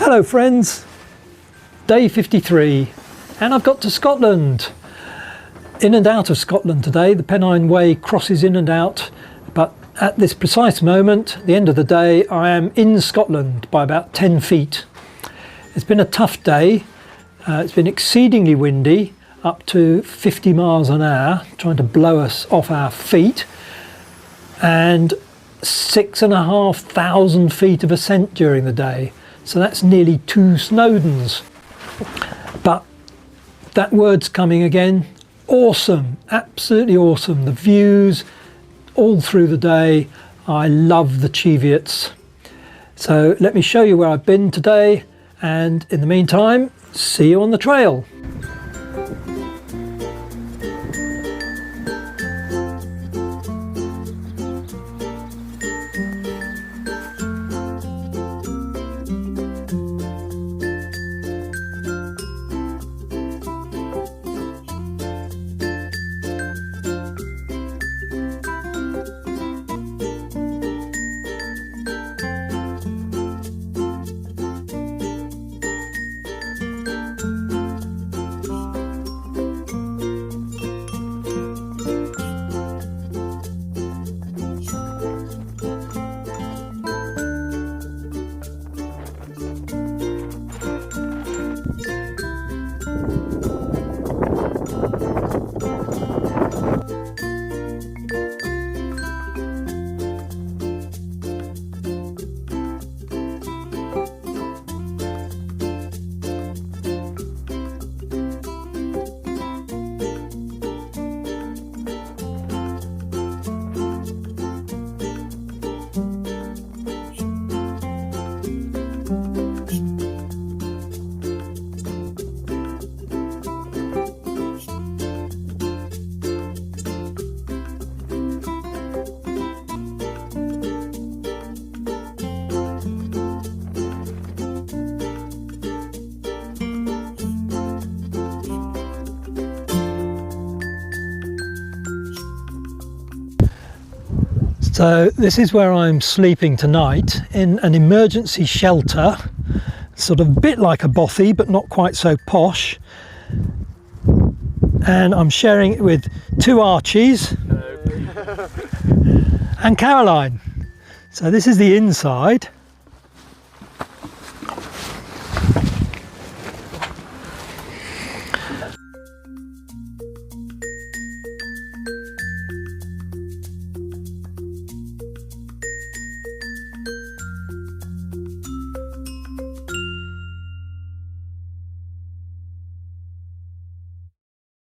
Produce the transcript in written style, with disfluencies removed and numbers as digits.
Hello friends, day 53 and I've got to Scotland. In and out of Scotland today. The Pennine Way crosses in and out, but at this precise moment, the end of the day, I am in Scotland by about 10 feet. It's been a tough day. It's been exceedingly windy, up to 50 miles an hour, trying to blow us off our feet, and 6,500 feet of ascent during the day. So that's nearly 2 Snowdons. But that word's coming again. Awesome, absolutely awesome. The views all through the day. I love the Cheviots. So let me show you where I've been today, and in the meantime, see you on the trail. So this is where I'm sleeping tonight, in an emergency shelter, sort of a bit like a bothy but not quite so posh, and I'm sharing it with 2 Archies and Caroline. So this is the inside.